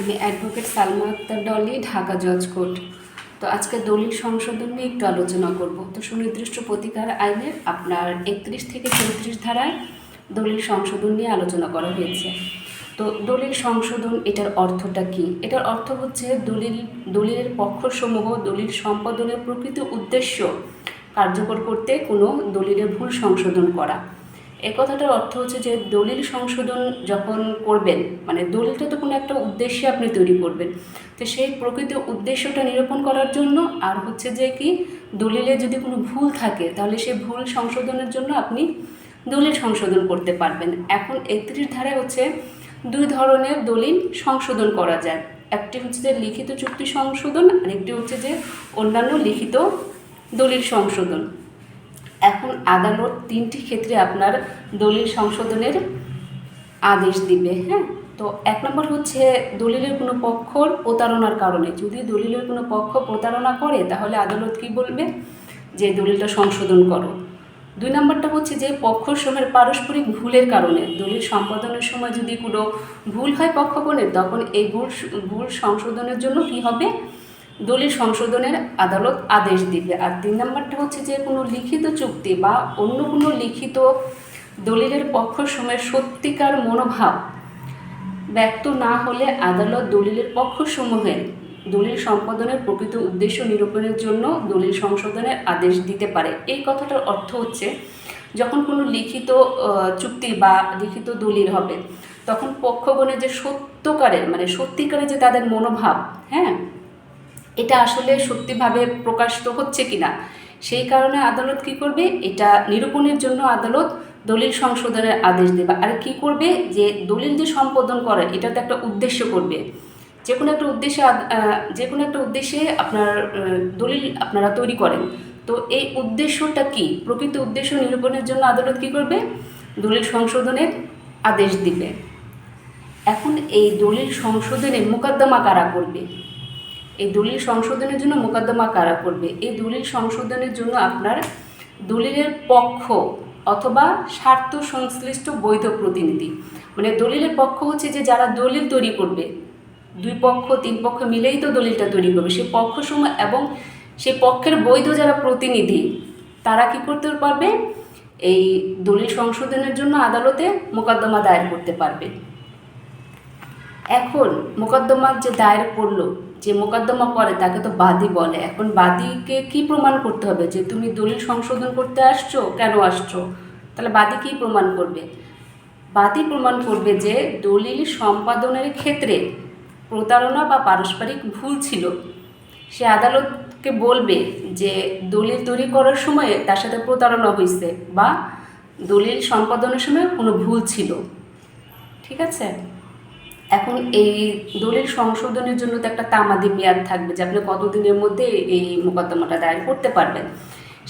আমি অ্যাডভোকেট সালমা আক্তার ডলি, ঢাকা জজ কোর্ট। তো আজকে দলিল সংশোধন নিয়ে একটু আলোচনা করব। তো সুনির্দিষ্ট প্রতিকার আইনের আপনার 31 থেকে 34 ধারায় দলিল সংশোধন নিয়ে আলোচনা করা হয়েছে। তো দলিল সংশোধন এটার অর্থটা কি? এটার অর্থ হচ্ছে দলিলের পক্ষসমূহ দলিল সম্পাদনের প্রকৃত উদ্দেশ্য কার্যকর করতে কোনো দলিলের ভুল সংশোধন করা। এই কথাটার অর্থ হচ্ছে যে দলিল সংশোধন যখন করবেন, মানে দলিলটা তো কোনো একটা উদ্দেশ্যে আপনি তৈরি করবেন, তো সেই প্রকৃত উদ্দেশ্যটা নিরূপণ করার জন্য, আর হচ্ছে যে কি দলিলে যদি কোনো ভুল থাকে তাহলে সেই ভুল সংশোধনের জন্য আপনি দলিল সংশোধন করতে পারবেন। এখন 31 ধারায় হচ্ছে দুই ধরনের দলিল সংশোধন করা যায়। একটি হচ্ছে যে লিখিত চুক্তি সংশোধন, আর একটি হচ্ছে যে অন্যান্য লিখিত দলিল সংশোধন। এখন আদালত তিনটি ক্ষেত্রে আপনার দলিল সংশোধনের আদেশ দিবে। হ্যাঁ, তো 1 নম্বর হচ্ছে দলিলের কোনো পক্ষর প্রতারণার কারণে। যদি দলিলের কোনো পক্ষ প্রতারণা করে তাহলে আদালত কি বলবে? যে দলিলটা সংশোধন করো। 2 নম্বরটা হচ্ছে যে পক্ষসমূহের পারস্পরিক ভুলের কারণে দলিল সম্পাদনের সময় যদি কোনো ভুল হয় পক্ষগণের, তখন এই ভুল সংশোধনের জন্য কি হবে? দলিল সংশোধনের আদালত আদেশ দিবে। আর 3 নম্বরটা হচ্ছে যে কোনো লিখিত চুক্তি বা অন্য কোনো লিখিত দলিলের পক্ষসমূহের সত্যিকার মনোভাব ব্যক্ত না হলে আদালত দলিলের পক্ষসমূহের দলিল সম্পাদনের প্রকৃত উদ্দেশ্য নিরূপণের জন্য দলিল সংশোধনের আদেশ দিতে পারে। এই কথাটার অর্থ হচ্ছে যখন কোনো লিখিত চুক্তি বা লিখিত দলিল হবে, তখন পক্ষগণের যে সত্যিকারের যে তাদের মনোভাব, হ্যাঁ, এটা আসলে সত্যিভাবে প্রকাশিত হচ্ছে কিনা, সেই কারণে আদালত কি করবে? এটা নিরূপণের জন্য আদালত দলিল সংশোধনের আদেশ দেবে। আর কি করবে? যে দলিল যে সম্পাদন করে এটা তো একটা উদ্দেশ্য করবে, যে কোনো একটা উদ্দেশ্যে আপনার দলিল আপনারা তৈরি করেন। তো এই উদ্দেশ্যটা কি, প্রকৃত উদ্দেশ্য নিরূপণের জন্য আদালত কি করবে? দলিল সংশোধনের আদেশ দিবে। এখন এই দলিল সংশোধনে মোকদ্দমা কারা করবে? এই দলিল সংশোধনের জন্য মোকদ্দমা কারা করবে? এই দলিল সংশোধনের জন্য আপনার দলিলের পক্ষ অথবা স্বার্থ সংশ্লিষ্ট বৈধ প্রতিনিধি, মানে দলিলের পক্ষ হচ্ছে যে যারা দলিল তৈরি করবে, 2 পক্ষ 3 পক্ষ মিলেই তো দলিলটা তৈরি করবে, সেই পক্ষসমূহ এবং সেই পক্ষের বৈধ যারা প্রতিনিধি তারা কি করতে পারবে? এই দলিল সংশোধনের জন্য আদালতে মোকদ্দমা দায়ের করতে পারবে। এখন মোকদ্দমা যে দায়ের করলো, যে মোকদ্দমা করে তাকে তো বাদী বলে। এখন বাদীকে কি প্রমাণ করতে হবে? যে তুমি দলিল সংশোধন করতে আসছো, কেন আসছো? তাহলে বাদী কি প্রমাণ করবে? বাদী প্রমাণ করবে যে দলিল সম্পাদনের ক্ষেত্রে প্রতারণা বা পারস্পরিক ভুল ছিল। সে আদালতকে বলবে যে দলিল তৈরি করার সময় তার সাথে প্রতারণা হয়েছে বা দলিল সম্পাদনের সময় কোনো ভুল ছিল। ঠিক আছে? এখন এই দলিল সংশোধনের জন্য তো একটা তামাদি মেয়াদ থাকবে যে আপনি কতদিনের মধ্যে এই মোকদ্দমাটা দায়ের করতে পারবেন।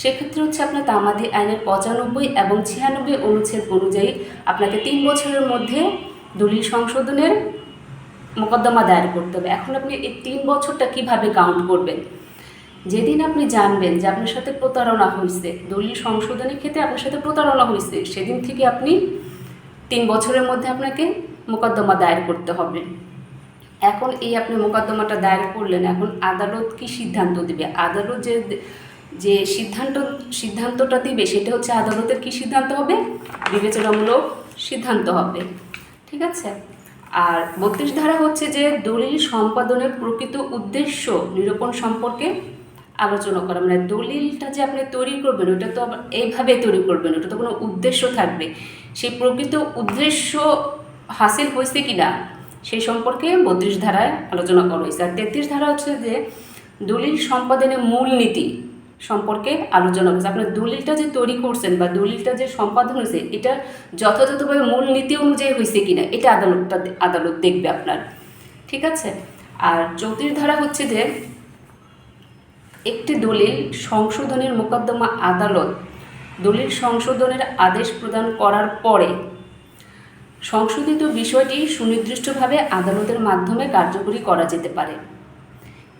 সেক্ষেত্রে হচ্ছে আপনার তামাদি আইনের 95 এবং 96 অনুচ্ছেদ অনুযায়ী আপনাকে 3 বছরের মধ্যে দলিল সংশোধনের মোকদ্দমা দায়ের করতে হবে। এখন আপনি এই 3 বছরটা কিভাবে কাউন্ট করবেন? যেদিন আপনি জানবেন যে আপনার সাথে প্রতারণা হয়েছে, দলিল সংশোধনের ক্ষেত্রে আপনার সাথে প্রতারণা হয়েছে, সেদিন থেকে আপনি 3 বছরের মধ্যে আপনাকে মোকদ্দমা দায়ের করতে হবে। এখন এই আপনি মোকদ্দমাটা দায়ের করলেন, এখন আদালত কি সিদ্ধান্ত দিবে? আদালত যে সিদ্ধান্তটা দিবে সেটা হচ্ছে আদালতের কি সিদ্ধান্ত হবে? বিবেচনামূলক সিদ্ধান্ত হবে। ঠিক আছে? আর 32 ধারা হচ্ছে যে দলিল সম্পাদনের প্রকৃত উদ্দেশ্য নিরূপণ সম্পর্কে আলোচনা করা। মানে দলিলটা যে আপনি তৈরি করবেন ওটা তো আবার এইভাবে তৈরি করবেন, ওটা তো কোনো উদ্দেশ্য থাকবে। সেই প্রকৃত উদ্দেশ্য হাসিল হয়েছে কিনা সেই সম্পর্কে 32 ধারায় আলোচনা করা হয়েছে। আর 33 ধারা হচ্ছে যে দলিল সম্পাদনের মূলনীতি সম্পর্কে আলোচনা করছে। আপনার দলিলটা যে তৈরি করছেন বা দলিলটা যে সম্পাদন হয়েছে এটা যথাযথভাবে মূলনীতি অনুযায়ী হয়েছে কিনা এটা আদালত দেখবে আপনার। ঠিক আছে? আর 34 ধারা হচ্ছে যে একটি দলিল সংশোধনের মোকদ্দমা আদালত দলিল সংশোধনের আদেশ প্রদান করার পরে সংশোধিত বিষয়টি সুনির্দিষ্টভাবে আদালতের মাধ্যমে কার্যকরী করা যেতে পারে।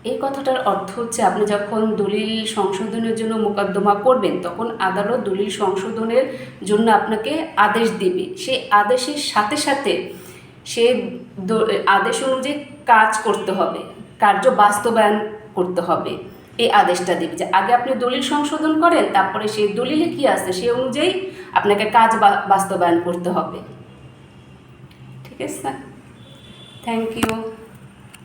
এই কথাটার অর্থ হচ্ছে আপনি যখন দলিল সংশোধনের জন্য মোকদ্দমা করবেন তখন আদালত দলিল সংশোধনের জন্য আপনাকে আদেশ দিবে। সেই আদেশের সাথে সাথে সে আদেশ অনুযায়ী কাজ করতে হবে, কার্য বাস্তবায়ন করতে হবে, এই আদেশটা দেবে যে আগে আপনি দলিল সংশোধন করেন, তারপরে সেই দলিলে কী আছে সে অনুযায়ী আপনাকে কাজ বাস্তবায়ন করতে হবে। ঠিক আছে, থ্যাংক ইউ।